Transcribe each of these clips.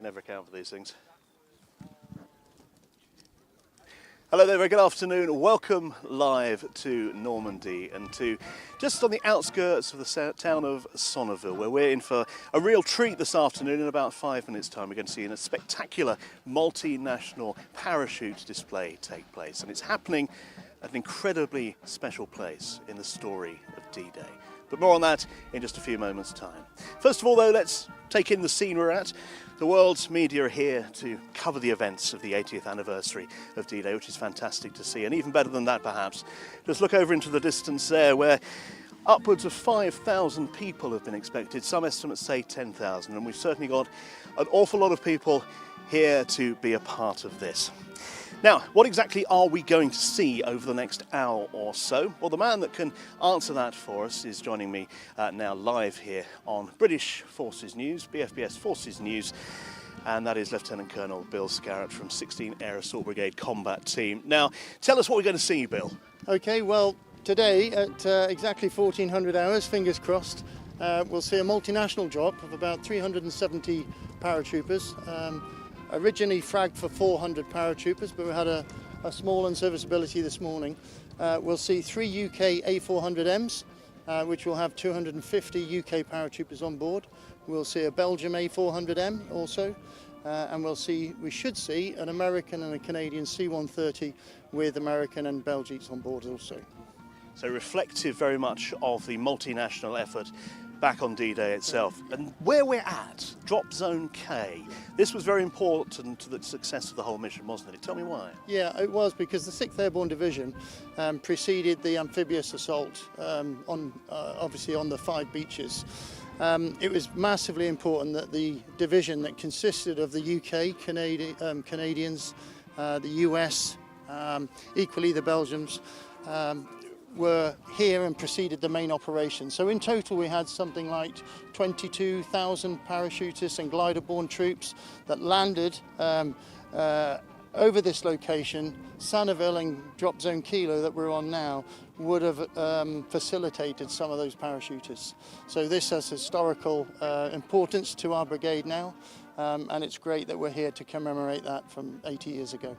never account for these things. Hello there, very good afternoon. Welcome live to Normandy and to just on the outskirts of the town of Sonneville, where we're in for a real treat this afternoon. In about 5 minutes' time, we're going to see a spectacular multinational parachute display take place. And it's happening at an incredibly special place in the story of D-Day. But more on that in just a few moments' time. First of all, though, let's take in the scene we're at. The world's media are here to cover the events of the 80th anniversary of D-Day, which is fantastic to see. And even better than that, perhaps, just look over into the distance there, where upwards of 5,000 people have been expected. Some estimates say 10,000, and we've certainly got an awful lot of people here to be a part of this. Now, what exactly are we going to see over the next hour or so? Well, the man that can answer that for us is joining me now live here on British Forces News, BFBS Forces News, and that is Lieutenant Colonel Bill Scarrett from 16 Air Assault Brigade Combat Team. Now, tell us what we're going to see, Bill. Okay, well, today at exactly 1400 hours, fingers crossed, we'll see a multinational drop of about 370 paratroopers. Originally fragged for 400 paratroopers, but we had a small unserviceability this morning. We'll see 3 UK A400Ms, which will have 250 UK paratroopers on board. We'll see a Belgium A400M also, and we should see an American and a Canadian C-130 with American and Belgians on board also. So reflective very much of the multinational effort back on D-Day itself. And where we're at, Drop Zone K, this was very important to the success of the whole mission, wasn't it? Tell me why. Yeah, it was, because the 6th Airborne Division preceded the amphibious assault obviously on the 5 beaches. It was massively important that the division that consisted of the UK, Canadians, the US, equally the Belgians, were here and preceded the main operation. So in total we had something like 22,000 parachutists and glider-borne troops that landed over this location. Sonneville and Drop Zone Kilo that we're on now would have facilitated some of those parachutists. So this has historical importance to our brigade now, and it's great that we're here to commemorate that from 80 years ago.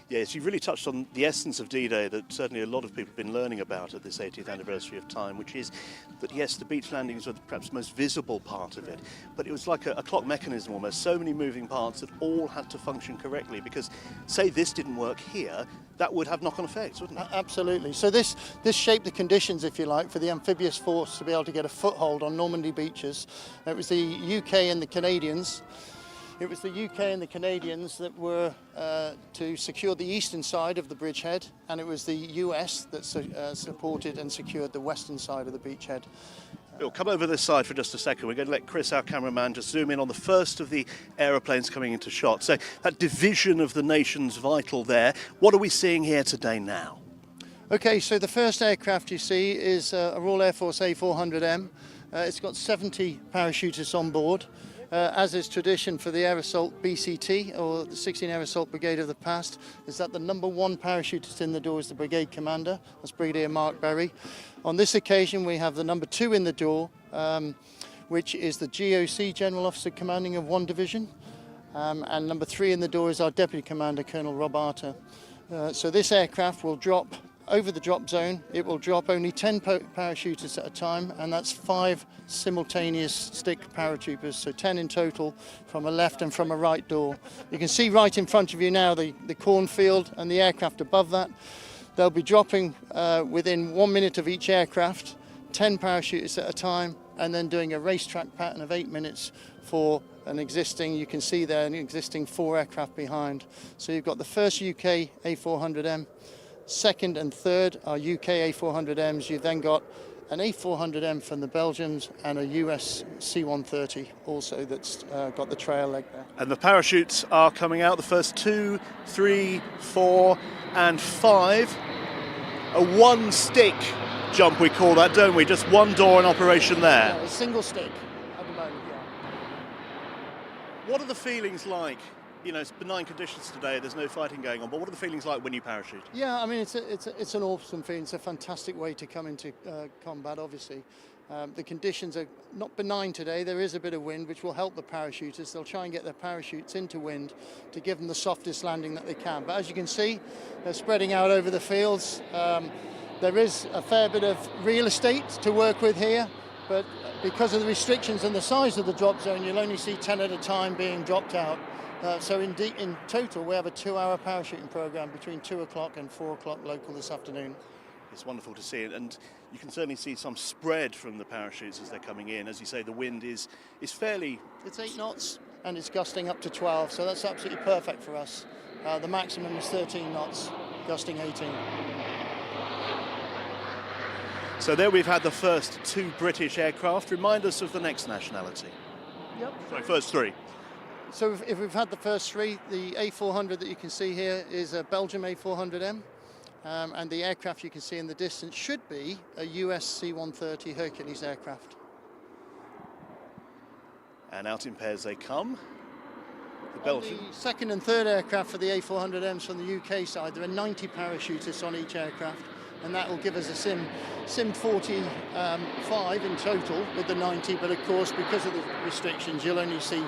Yes, you've really touched on the essence of D-Day that certainly a lot of people have been learning about at this 80th anniversary of time, which is that, yes, the beach landings were perhaps the most visible part of it, but it was like a clock mechanism almost, so many moving parts that all had to function correctly, because, say this didn't work here, that would have knock-on effects, wouldn't it? Absolutely. So this shaped the conditions, if you like, for the amphibious force to be able to get a foothold on Normandy beaches. It was the UK and the Canadians. It was the UK and the Canadians that were to secure the eastern side of the bridgehead, and it was the US that supported and secured the western side of the beachhead. Bill, come over this side for just a second. We're going to let Chris, our cameraman, just zoom in on the first of the aeroplanes coming into shot. So that division of the nation's vital there. What are we seeing here today now? Okay, so the first aircraft you see is a Royal Air Force A400M. It's got 70 parachutists on board. As is tradition for the Air Assault BCT, or the 16 Air Assault Brigade of the past, is that the number 1 parachutist in the door is the brigade commander. That's Brigadier Mark Berry. On this occasion we have the number 2 in the door, which is the GOC General Officer commanding of 1 division, and number 3 in the door is our Deputy Commander, Colonel Rob Arter. So this aircraft will drop over the drop zone. It will drop only 10 parachutists at a time, and that's 5 simultaneous stick paratroopers, so 10 in total from a left and from a right door. You can see right in front of you now the cornfield and the aircraft above that. They'll be dropping within 1 minute of each aircraft, 10 parachutists at a time, and then doing a racetrack pattern of 8 minutes for an existing, you can see there, an existing 4 aircraft behind. So you've got the first UK A400M, second and third are UK A400Ms. You've then got an A400M from the Belgians and a US C-130 also that's got the trail leg there. And the parachutes are coming out, the first 2, 3, 4 and 5. A 1-stick jump we call that, don't we? Just 1 door in operation there. Yeah, a single stick at the moment, yeah. What are the feelings like? You know, it's benign conditions today, there's no fighting going on, but what are the feelings like when you parachute? Yeah, I mean, it's an awesome feeling. It's a fantastic way to come into combat, obviously. The conditions are not benign today. There is a bit of wind, which will help the parachutists. They'll try and get their parachutes into wind to give them the softest landing that they can. But as you can see, they're spreading out over the fields. There is a fair bit of real estate to work with here, but because of the restrictions and the size of the drop zone, you'll only see 10 at a time being dropped out. So in total, we have a 2-hour parachuting program between 2 o'clock and 4 o'clock local this afternoon. It's wonderful to see it, and you can certainly see some spread from the parachutes as they're coming in. As you say, the wind is fairly... It's 8 knots, and it's gusting up to 12, so that's absolutely perfect for us. The maximum is 13 knots, gusting 18. So there we've had the first 2 British aircraft. Remind us of the next nationality. Yep. Sorry, first 3. So if we've had the first 3, the A400 that you can see here is a Belgium A400M. And the aircraft you can see in the distance should be a US C-130 Hercules aircraft. And out in pairs they come. The Belgian. The second and third aircraft for the A400Ms from the UK side, there are 90 parachutists on each aircraft, and that will give us a Sim 45 in total with the 90, but of course because of the restrictions you'll only see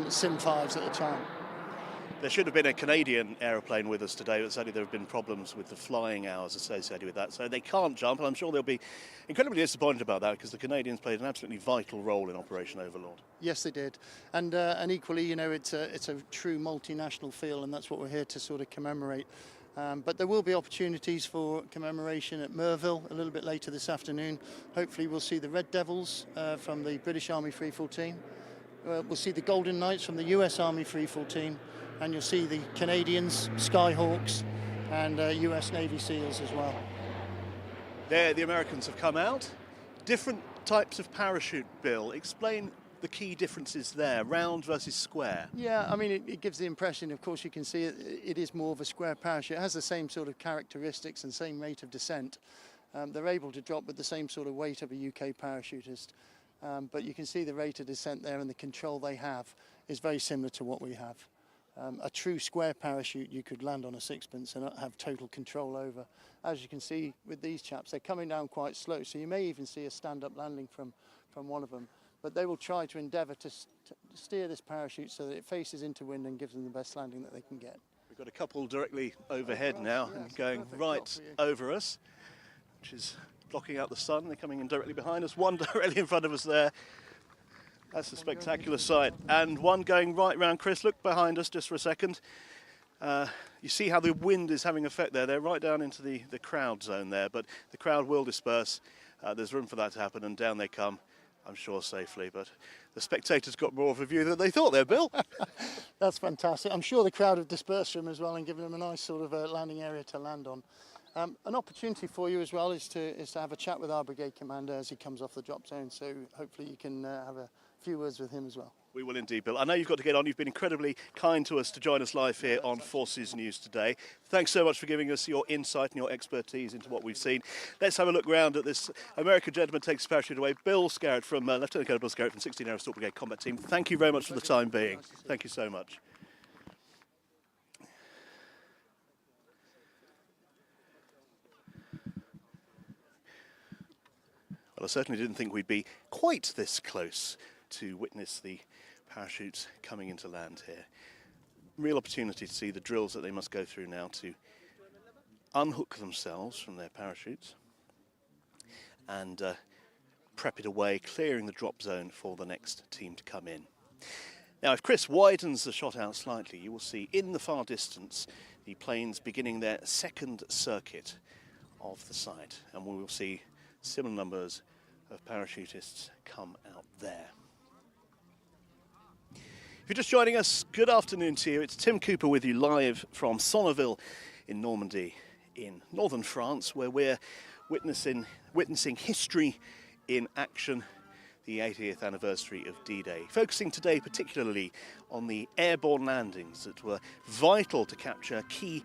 Sim 5s at a time. There should have been a Canadian aeroplane with us today, but sadly there have been problems with the flying hours associated with that, so they can't jump, and I'm sure they'll be incredibly disappointed about that because the Canadians played an absolutely vital role in Operation Overlord. Yes, they did, and equally, you know, it's a true multinational feel, and that's what we're here to sort of commemorate. But there will be opportunities for commemoration at Merville a little bit later this afternoon. Hopefully we'll see the Red Devils from the British Army Freefall team. We'll see the Golden Knights from the US Army Freefall team. And you'll see the Canadians, Skyhawks, and US Navy SEALs as well. There, the Americans have come out. Different types of parachute, Bill. Explain the key differences there, round versus square. Yeah, I mean, it gives the impression, of course, you can see it is more of a square parachute. It has the same sort of characteristics and same rate of descent. They're able to drop with the same sort of weight of a UK parachutist. But you can see the rate of descent there, and the control they have is very similar to what we have. A true square parachute you could land on a sixpence and have total control over. As you can see with these chaps, they're coming down quite slow, so you may even see a stand-up landing from one of them. But they will try to endeavour to steer this parachute so that it faces into wind and gives them the best landing that they can get. We've got a couple directly overhead now, and going right over us, which is blocking out the sun. They're coming in directly behind us, one directly in front of us there. That's a spectacular sight. And one going right round. Chris, look behind us just for a second. You see how the wind is having effect there. They're right down into the crowd zone there, but the crowd will disperse. There's room for that to happen, and down they come, I'm sure, safely. But the spectators got more of a view than they thought there, Bill. That's fantastic. I'm sure the crowd have dispersed from as well and given them a nice sort of landing area to land on. An opportunity for you as well is to have a chat with our brigade commander as he comes off the drop zone, so hopefully you can have a few words with him as well. We will indeed, Bill. I know you've got to get on. You've been incredibly kind to us to join us live here on Forces News today. Thanks so much for giving us your insight and your expertise into what we've seen. Let's have a look round at this American gentleman takes his parachute away. Bill Scarrett from Lieutenant Colonel Bill Scarrett from 16 Air Assault Brigade Combat Team. Thank you very much for the time being. Thank you so much. Well, I certainly didn't think we'd be quite this close to witness the parachutes coming into land here. Real opportunity to see the drills that they must go through now to unhook themselves from their parachutes and prep it away, clearing the drop zone for the next team to come in. Now, if Chris widens the shot out slightly, you will see in the far distance the planes beginning their second circuit of the site, and we will see similar numbers of parachutists come out there. If you're just joining us, good afternoon to you. It's Tim Cooper with you live from Sonneville in Normandy in northern France, where we're witnessing history in action, the 80th anniversary of D-Day. Focusing today particularly on the airborne landings that were vital to capture key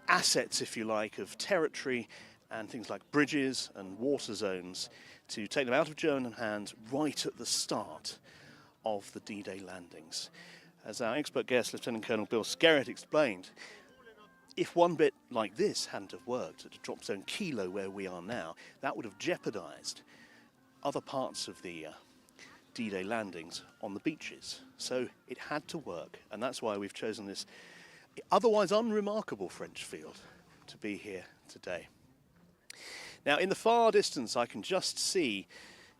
assets, if you like, of territory and things like bridges and water zones to take them out of German hands right at the start of the D-Day landings. As our expert guest, Lieutenant Colonel Bill Scarrett, explained, if one bit like this hadn't have worked at a drop zone Kilo where we are now, that would have jeopardised other parts of the D-Day landings on the beaches. So it had to work, and that's why we've chosen this otherwise unremarkable French field to be here today. Now, in the far distance, I can just see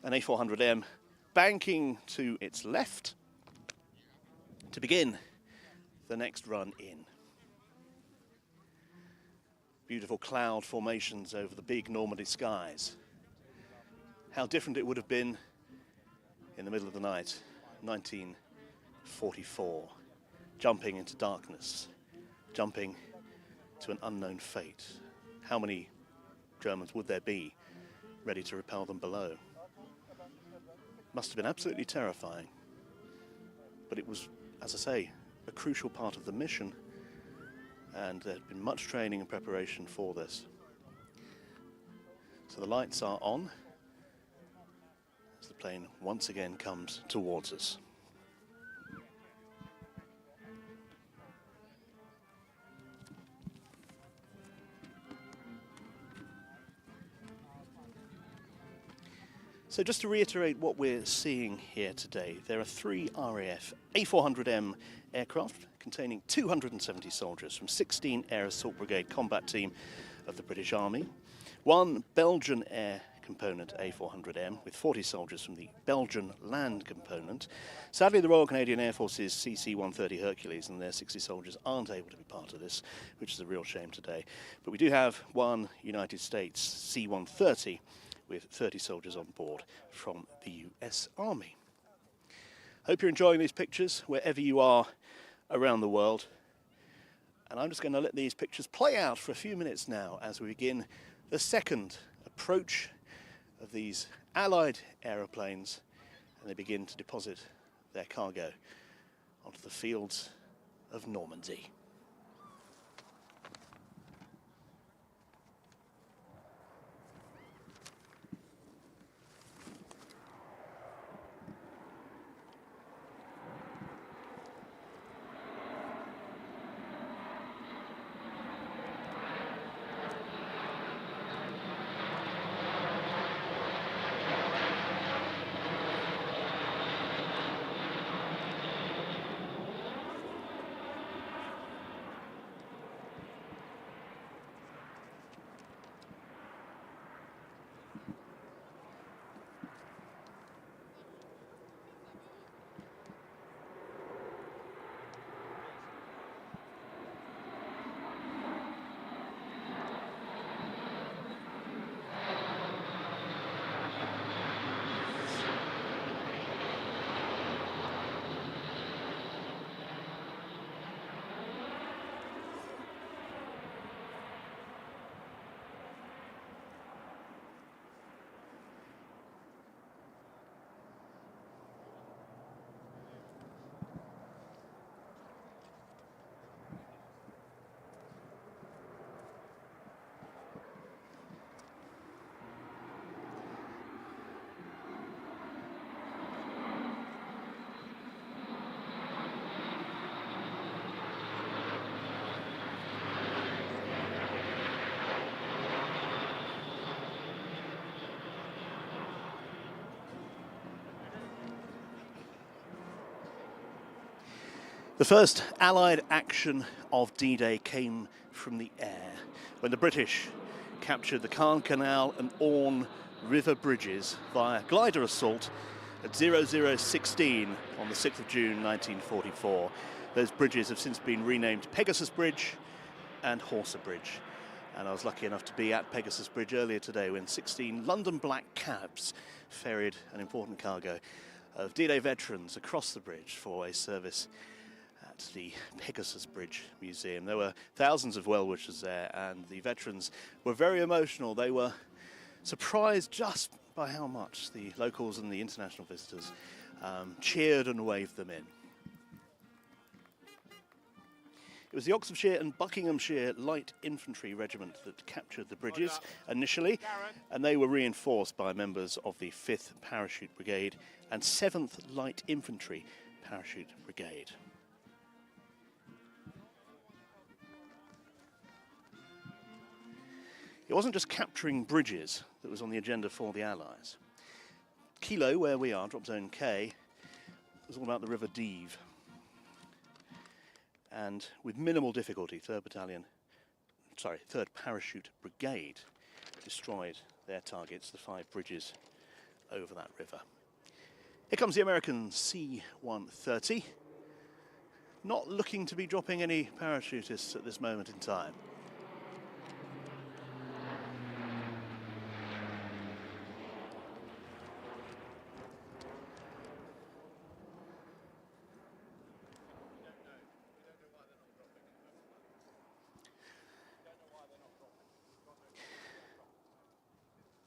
an A400M banking to its left to begin the next run in. Beautiful cloud formations over the big Normandy skies. How different it would have been in the middle of the night, 1944, jumping into darkness, jumping to an unknown fate. How many Germans would there be ready to repel them below? Must have been absolutely terrifying. But it was, as I say, a crucial part of the mission, and there had been much training and preparation for this. So the lights are on as the plane once again comes towards us. So just to reiterate what we're seeing here today, there are 3 RAF A400M aircraft containing 270 soldiers from 16 Air Assault Brigade combat team of the British Army, 1 Belgian air component A400M with 40 soldiers from the Belgian land component. Sadly, the Royal Canadian Air Force's CC-130 Hercules and their 60 soldiers aren't able to be part of this, which is a real shame today. But we do have 1 United States C-130 with 30 soldiers on board from the US Army. Hope you're enjoying these pictures wherever you are around the world. And I'm just going to let these pictures play out for a few minutes now as we begin the second approach of these Allied aeroplanes, and they begin to deposit their cargo onto the fields of Normandy. The first Allied action of D-Day came from the air, when the British captured the Caen Canal and Orne River bridges via glider assault at 0016 on the 6th of June 1944. Those bridges have since been renamed Pegasus Bridge and Horsa Bridge. And I was lucky enough to be at Pegasus Bridge earlier today when 16 London black cabs ferried an important cargo of D-Day veterans across the bridge for a service at the Pegasus Bridge Museum. There were thousands of well-wishers there, and the veterans were very emotional. They were surprised just by how much the locals and the international visitors cheered and waved them in. It was the Oxfordshire and Buckinghamshire Light Infantry Regiment that captured the bridges initially, and they were reinforced by members of the 5th Parachute Brigade and 7th Light Infantry Parachute Brigade. It wasn't just capturing bridges that was on the agenda for the Allies. Kilo, where we are, drop zone K, is all about the River Deve. And with minimal difficulty, 3rd Parachute Brigade destroyed their targets, the 5 bridges over that river. Here comes the American C-130, not looking to be dropping any parachutists at this moment in time.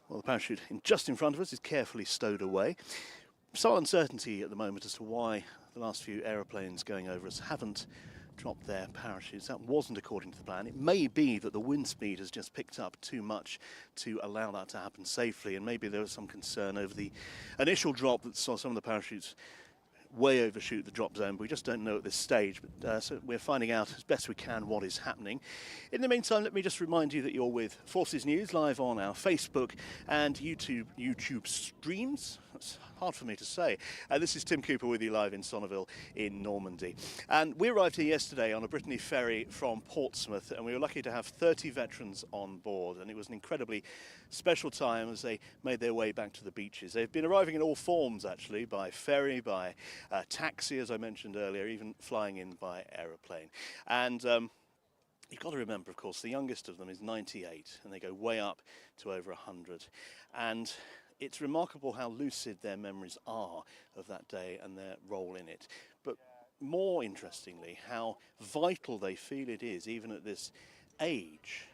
Well, the parachute just in front of us is carefully stowed away. Some uncertainty at the moment as to why the last few aeroplanes going over us haven't dropped their parachutes. That wasn't according to the plan. It may be that the wind speed has just picked up too much to allow that to happen safely, and maybe there was some concern over the initial drop that saw some of the parachutes way overshoot the drop zone, but we just don't know at this stage. But so we're finding out as best we can what is happening. In the meantime, let me just remind you that you're with Forces News live on our Facebook and YouTube streams. That's hard for me to say. This is Tim Cooper with you live in Sonneville in Normandy. And we arrived here yesterday on a Brittany ferry from Portsmouth, and we were lucky to have 30 veterans on board, and it was an incredibly special time as they made their way back to the beaches. They've been arriving in all forms, actually, by ferry, by taxi, as I mentioned earlier, even flying in by aeroplane. And you've got to remember, of course, the youngest of them is 98, and they go way up to over 100. And it's remarkable how lucid their memories are of that day and their role in it. But more interestingly, how vital they feel it is, even at this age,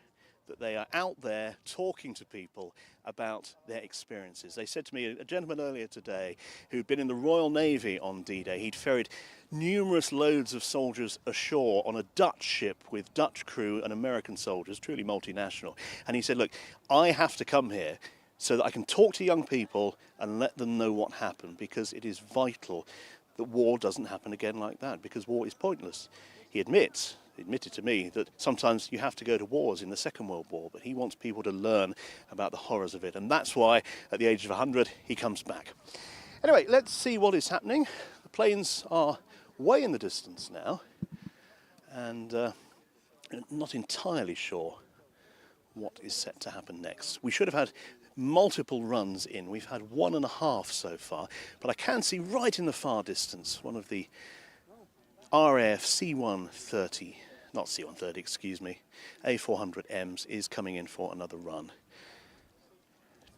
that they are out there talking to people about their experiences. They said to me, a gentleman earlier today who'd been in the Royal Navy on D-Day, he'd ferried numerous loads of soldiers ashore on a Dutch ship with Dutch crew and American soldiers, truly multinational. And he said, look, I have to come here so that I can talk to young people and let them know what happened, because it is vital that war doesn't happen again like that, because war is pointless. He admitted to me that sometimes you have to go to wars in the Second World War, but he wants people to learn about the horrors of it, and that's why at the age of 100 he comes back. Anyway, let's see what is happening. The planes are way in the distance now, and not entirely sure what is set to happen next. We should have had multiple runs in. We've had 1.5 so far, but I can see right in the far distance one of the RAF C-130, not C-130, excuse me, A400Ms is coming in for another run.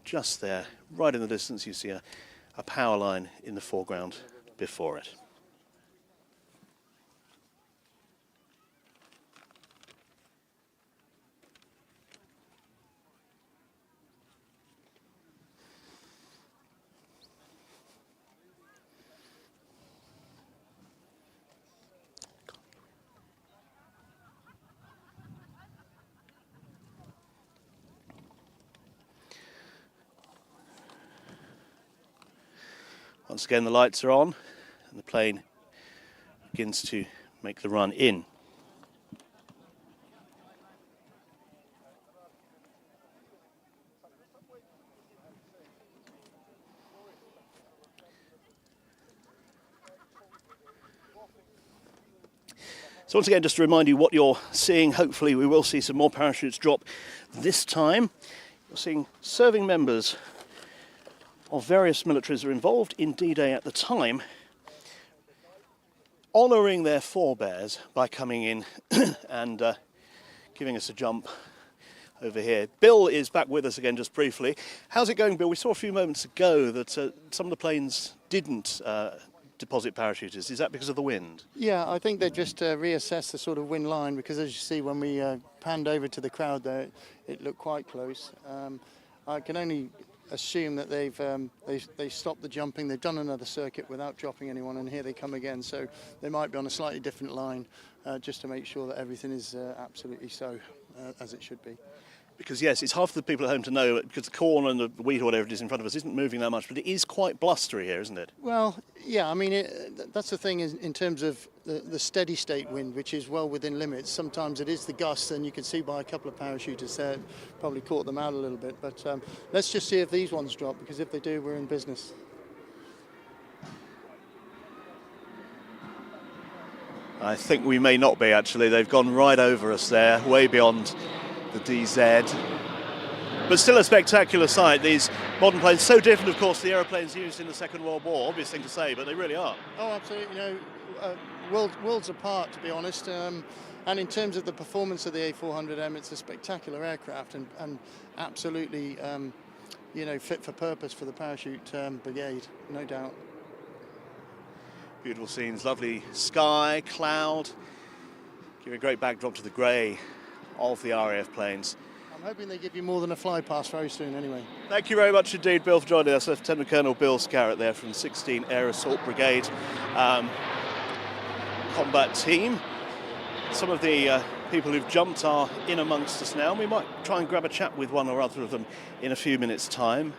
Just there, right in the distance, you see a power line in the foreground before it. Once again, the lights are on and the plane begins to make the run in. So once again, just to remind you what you're seeing, hopefully we will see some more parachutes drop this time. You're seeing serving members of various militaries are involved in D-Day at the time, honouring their forebears by coming in and giving us a jump over here. Bill is back with us again just briefly. How's it going, Bill? We saw a few moments ago that some of the planes didn't deposit parachutists. Is that because of the wind? Yeah, I think they just reassessed the sort of wind line, because as you see when we panned over to the crowd there, it looked quite close. I can only assume that they stopped the jumping. They've done another circuit without dropping anyone, and here they come again. So they might be on a slightly different line, just to make sure that everything is absolutely so as it should be. Because yes, it's hard for the people at home to know, because the corn and the wheat or whatever it is in front of us isn't moving that much, but it is quite blustery here, isn't it? Well, yeah, I mean, that's the thing in terms of the steady state wind, which is well within limits. Sometimes it is the gusts, and you can see by a couple of parachutists there, probably caught them out a little bit. But let's just see if these ones drop, because if they do, we're in business. I think we may not be, actually. They've gone right over us there, way beyond the DZ. But still a spectacular sight. These modern planes, so different, of course, to the aeroplanes used in the Second World War. Obvious thing to say, but they really are. Oh, absolutely. Worlds apart, to be honest. And in terms of the performance of the A400M, it's a spectacular aircraft and absolutely, fit for purpose for the parachute brigade, no doubt. Beautiful scenes, lovely sky, cloud, giving a great backdrop to the grey of the RAF planes. I'm hoping they give you more than a fly past very soon anyway. Thank you very much indeed, Bill, for joining us. Lieutenant Colonel Bill Scarrett there from 16 Air Assault Brigade combat team. Some of the people who've jumped are in amongst us now. We might try and grab a chat with one or other of them in a few minutes' time,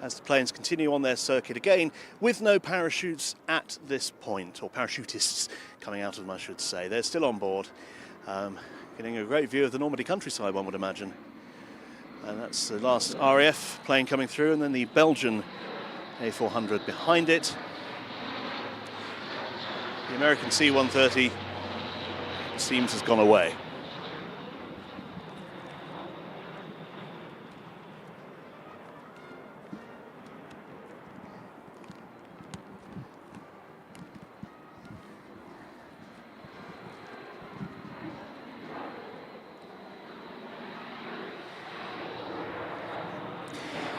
as the planes continue on their circuit again with no parachutes at this point, or parachutists coming out of them, I should say. They're still on board, getting a great view of the Normandy countryside, one would imagine. And that's the last RAF plane coming through, and then the Belgian A400 behind it. The American C-130 seems has gone away.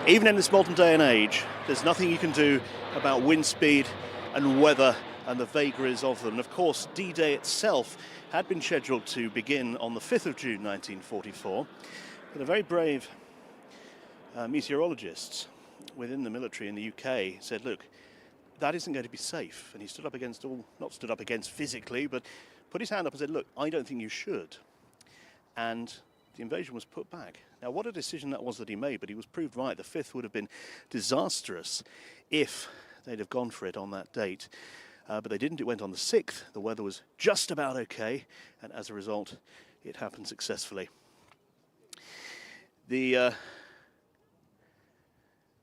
Even in this modern day and age, there's nothing you can do about wind speed and weather and the vagaries of them. And of course, D-Day itself had been scheduled to begin on the 5th of June 1944, but a very brave meteorologist within the military in the UK said, look, that isn't going to be safe. And he stood up against not stood up against physically, but put his hand up and said, look, I don't think you should. And the invasion was put back. Now, what a decision that was that he made, but he was proved right. The 5th would have been disastrous if they'd have gone for it on that date. But they didn't. It went on the 6th. The weather was just about okay, and as a result, it happened successfully. We're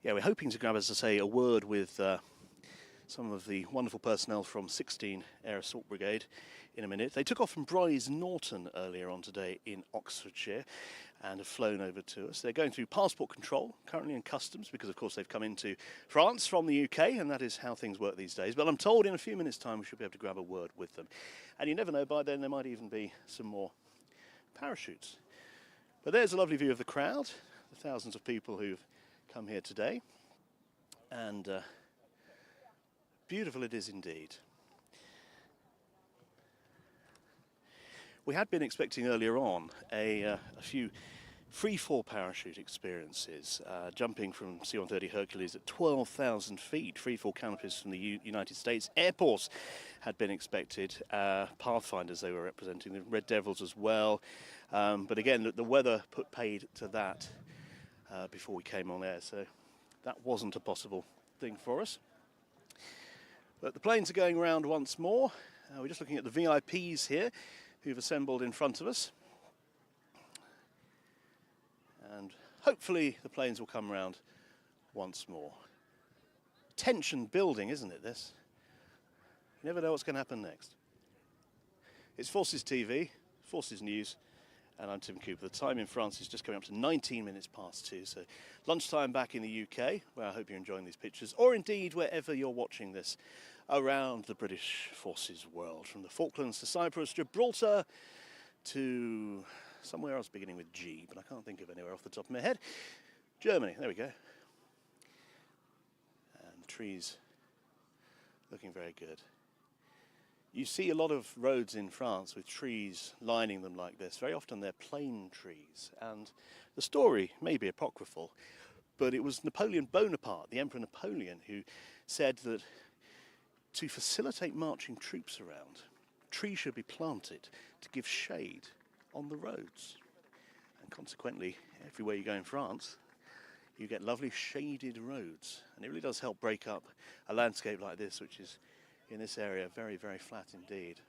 hoping to grab, as I say, a word with some of the wonderful personnel from 16 Air Assault Brigade in a minute. They took off from Bryce Norton earlier on today in Oxfordshire and have flown over to us. They're going through passport control, currently in customs, because of course they've come into France from the UK, and that is how things work these days. But I'm told in a few minutes' time we should be able to grab a word with them. And you never know, by then there might even be some more parachutes. But there's a lovely view of the crowd, the thousands of people who've come here today. And beautiful it is indeed. We had been expecting earlier on a few free-fall parachute experiences, jumping from C-130 Hercules at 12,000 feet. Free-fall canopies from the United States Air Force had been expected. Pathfinders they were representing, the Red Devils as well. But again, the weather put paid to that before we came on air, so that wasn't a possible thing for us. But the planes are going around once more. We're just looking at the VIPs here who've assembled in front of us. And hopefully the planes will come around once more. Tension building, isn't it, this? You never know what's going to happen next. It's Forces TV, Forces News, and I'm Tim Cooper. The time in France is just coming up to 19 minutes past 2, so lunchtime back in the UK, where I hope you're enjoying these pictures, or indeed wherever you're watching this around the British Forces world, from the Falklands to Cyprus, Gibraltar to somewhere else beginning with G, but I can't think of anywhere off the top of my head. Germany, there we go. And the trees looking very good. You see a lot of roads in France with trees lining them like this. Very often they're plane trees, and the story may be apocryphal, but it was Napoleon Bonaparte, the Emperor Napoleon, who said that to facilitate marching troops around, trees should be planted to give shade on the roads. And consequently, everywhere you go in France, you get lovely shaded roads. And it really does help break up a landscape like this, which is in this area very, very flat indeed.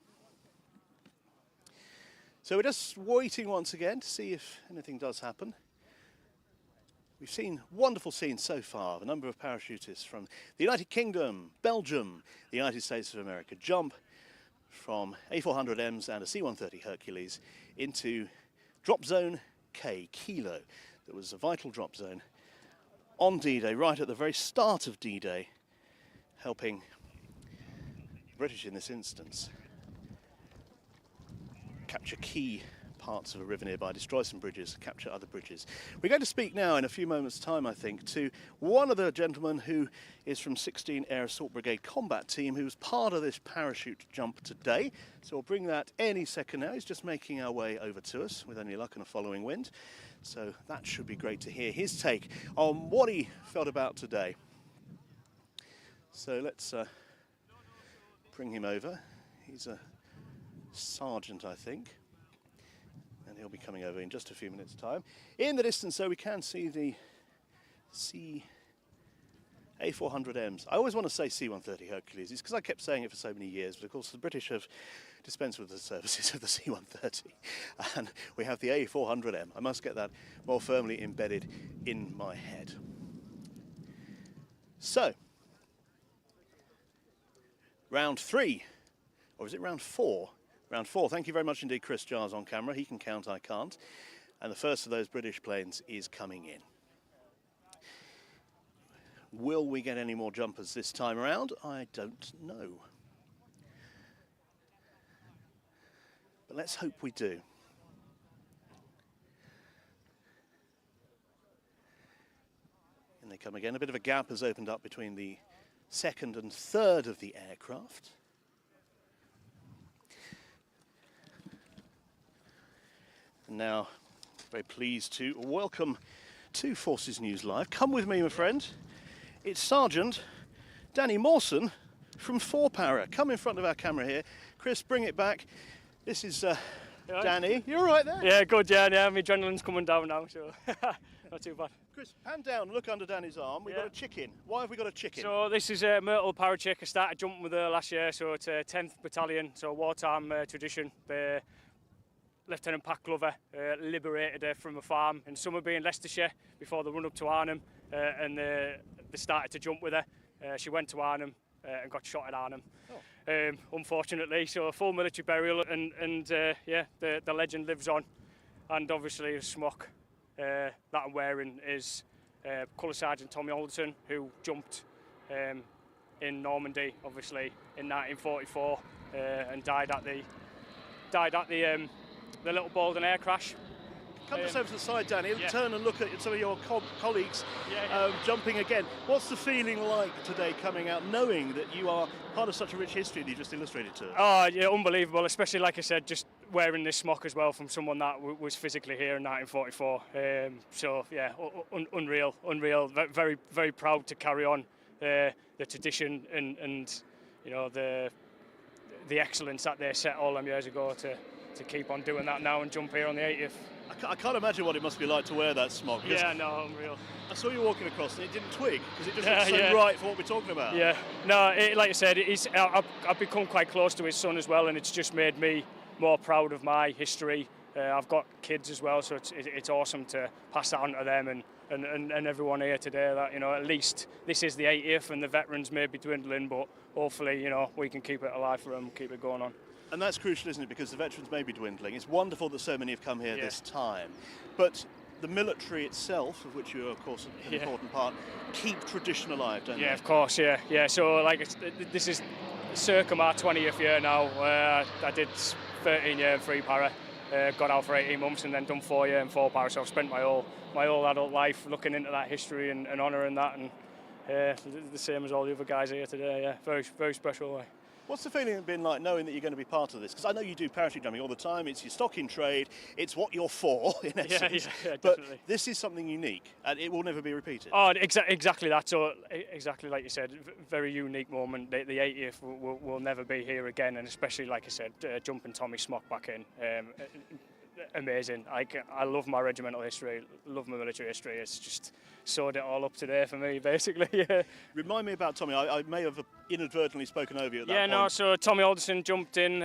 So we're just waiting once again to see if anything does happen. We've seen wonderful scenes so far. A number of parachutists from the United Kingdom, Belgium, the United States of America jump from A400Ms and a C-130 Hercules into drop zone K, Kilo. That was a vital drop zone on D-Day, right at the very start of D-Day, helping the British in this instance capture key parts of a river nearby, destroy some bridges, capture other bridges. We're going to speak now in a few moments' time, I think, to one of the gentlemen who is from 16 Air Assault Brigade Combat Team, who's part of this parachute jump today. So we'll bring that any second now. He's just making our way over to us with any luck and a following wind. So that should be great to hear his take on what he felt about today. So let's bring him over. He's a sergeant, I think. And he'll be coming over in just a few minutes' time. In the distance, so we can see the A400Ms. I always want to say C-130 Hercules. It's because I kept saying it for so many years, but of course the British have dispensed with the services of the C-130. And we have the A400M. I must get that more firmly embedded in my head. So, round 3, or is it round 4? Round 4. Thank you very much indeed, Chris Jars on camera. He can count, I can't. And the first of those British planes is coming in. Will we get any more jumpers this time around? I don't know. But let's hope we do. And they come again. A bit of a gap has opened up between the second and third of the aircraft. Now, very pleased to welcome to Forces News Live. Come with me, my friend. It's Sergeant Danny Mawson from 4-Para. Come in front of our camera here. Chris, bring it back. This is Danny. You all right there? Yeah, good, yeah, my adrenaline's coming down now, so not too bad. Chris, pan down, look under Danny's arm. We've got a chicken. Why have we got a chicken? So this is a Myrtle Parachick. I started jumping with her last year, so it's a 10th Battalion, so wartime tradition. Lieutenant Pat Glover liberated her from a farm in Somerby in Leicestershire before the run up to Arnhem, and they started to jump with her. She went to Arnhem and got shot at Arnhem, unfortunately. So a full military burial, and yeah, the legend lives on. And obviously a smock that I'm wearing is Colour Sergeant Tommy Alderton, who jumped in Normandy, obviously in 1944, and died at the Little Baldwin air crash. Come just over to the side, Danny. Yeah. Turn and look at some of your colleagues jumping again. What's the feeling like today coming out, knowing that you are part of such a rich history that you just illustrated to us? Oh, yeah, unbelievable, especially, like I said, just wearing this smock as well from someone that was physically here in 1944. So, yeah, unreal. Very, very proud to carry on the tradition and you know, the excellence that they set all them years ago to keep on doing that now and jump here on the 80th. I can't imagine what it must be like to wear that smock. Yeah, no, unreal. I saw you walking across and it didn't twig because it just looks so right for what we're talking about. Yeah, no, like I said, I've become quite close to his son as well, and it's just made me more proud of my history. I've got kids as well, so it's awesome to pass that on to them and everyone here today, that, you know, at least this is the 80th and the veterans may be dwindling, but hopefully, you know, we can keep it alive for them, keep it going on. And that's crucial, isn't it? Because the veterans may be dwindling. It's wonderful that so many have come here this time. But the military itself, of which you are, of course, an important part, keep tradition alive, don't they? Yeah, of course, yeah. So, like, this is circa my 20th year now. I did 13 years in 3-Para, got out for 18 months and then done 4 years in 4-Para. So I've spent my whole adult life looking into that history and honouring that. And the same as all the other guys here today, yeah. Very, very special way. What's the feeling been like knowing that you're going to be part of this? Because I know you do parachute jumping all the time. It's your stock in trade. It's what you're for, in essence. Yeah, but definitely. This is something unique, and it will never be repeated. Oh, exactly that. So, exactly like you said, very unique moment. The 80th will never be here again, and especially, like I said, jumping Tommy Smock back in. Amazing. I love my regimental history, love my military history. It's just sewed it all up today for me, basically. Yeah. Remind me about Tommy. I may have inadvertently spoken over you at that point. Yeah, no, so Tommy Alderson jumped in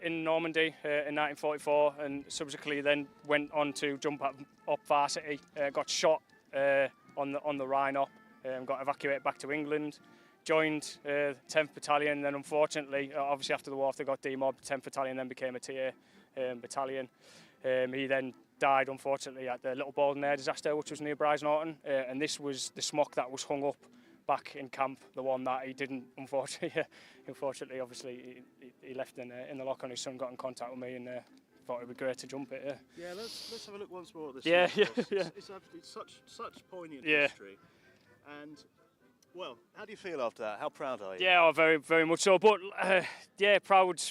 Normandy in 1944 and subsequently then went on to jump up varsity, got shot on the Rhine op, got evacuated back to England, joined 10th Battalion, and then unfortunately, obviously after the war, they got demobbed. 10th Battalion then became a TA battalion. He then died unfortunately at the Little Baldwin Air disaster, which was near Brize-Norton, and this was the smock that was hung up back in camp, the one that he didn't, unfortunately, obviously, he left in the locker, and his son got in contact with me and thought it would be great to jump it. Yeah, let's have a look once more at this. Yeah, It's such poignant history, and well, how do you feel after that? How proud are you? Yeah, oh, very, very much so. But yeah, proud.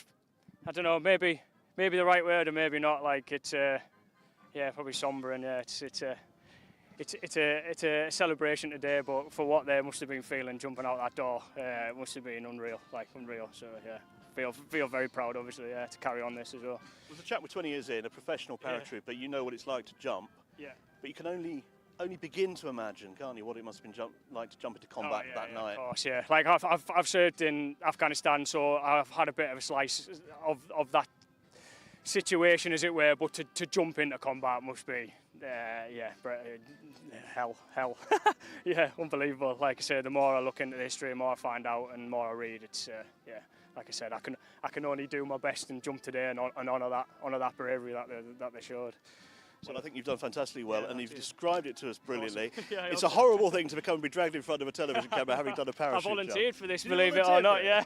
I don't know, maybe the right word, or maybe not. Like it's yeah, probably sombre, and yeah, it's a celebration today, but for what they must have been feeling jumping out that door, it must have been unreal. So yeah, feel very proud, obviously, to carry on this as well. With a chap with 20 years in, a professional paratrooper, you know what it's like to jump. Yeah. But you can only begin to imagine, can't you, what it must have been like to jump into combat that night. Of course, yeah. Like I've served in Afghanistan, so I've had a bit of a slice of that situation, as it were, but to jump into combat must be hell. Yeah, unbelievable. Like I say, the more I look into the history, the more I find out and more I read, it's like I said, I can only do my best and jump today and honour that bravery that they showed. Well, I think you've done fantastically well, and you've described it to us brilliantly. Awesome. Yeah, it's a horrible thing to be dragged in front of a television camera having done a parachute I volunteered jump. for this, believe it or not, yeah.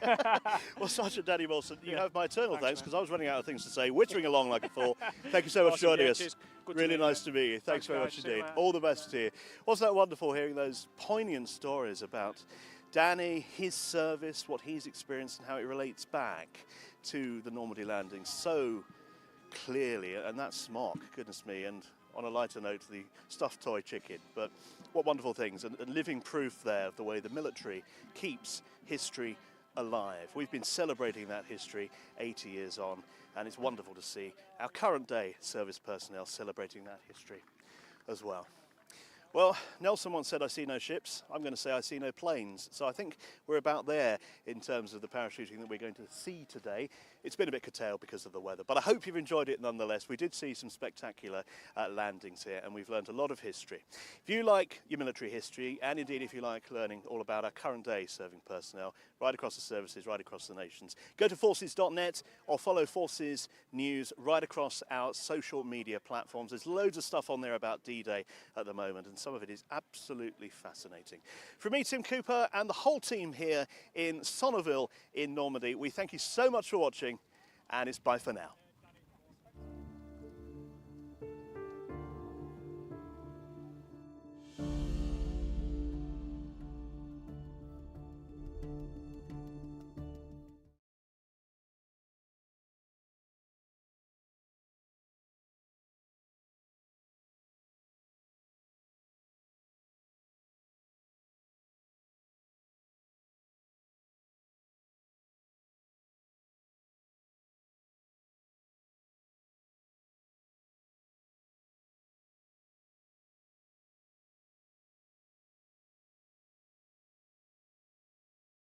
Well, Sergeant Danny Wilson, you have my eternal thanks, because I was running out of things to say, whittering along like a fool. Thank you so much for joining us. Really nice to meet you. Thanks very much indeed. All the best to you. Wasn't that wonderful hearing those poignant stories about Danny, his service, what he's experienced, and how it relates back to the Normandy Landings so clearly, and that smock, goodness me, and on a lighter note, the stuffed toy chicken. But what wonderful things, and living proof there of the way the military keeps history alive. We've been celebrating that history 80 years on, and it's wonderful to see our current day service personnel celebrating that history as well. Well, Nelson once said, I see no ships. I'm going to say I see no planes. So I think we're about there in terms of the parachuting that we're going to see today. It's been a bit curtailed because of the weather, but I hope you've enjoyed it nonetheless. We did see some spectacular landings here, and we've learned a lot of history. If you like your military history, and indeed if you like learning all about our current day serving personnel, right across the services, right across the nations, go to forces.net or follow Forces News right across our social media platforms. There's loads of stuff on there about D-Day at the moment, and some of it is absolutely fascinating. From me, Tim Cooper, and the whole team here in Sonneville in Normandy, we thank you so much for watching, and it's bye for now.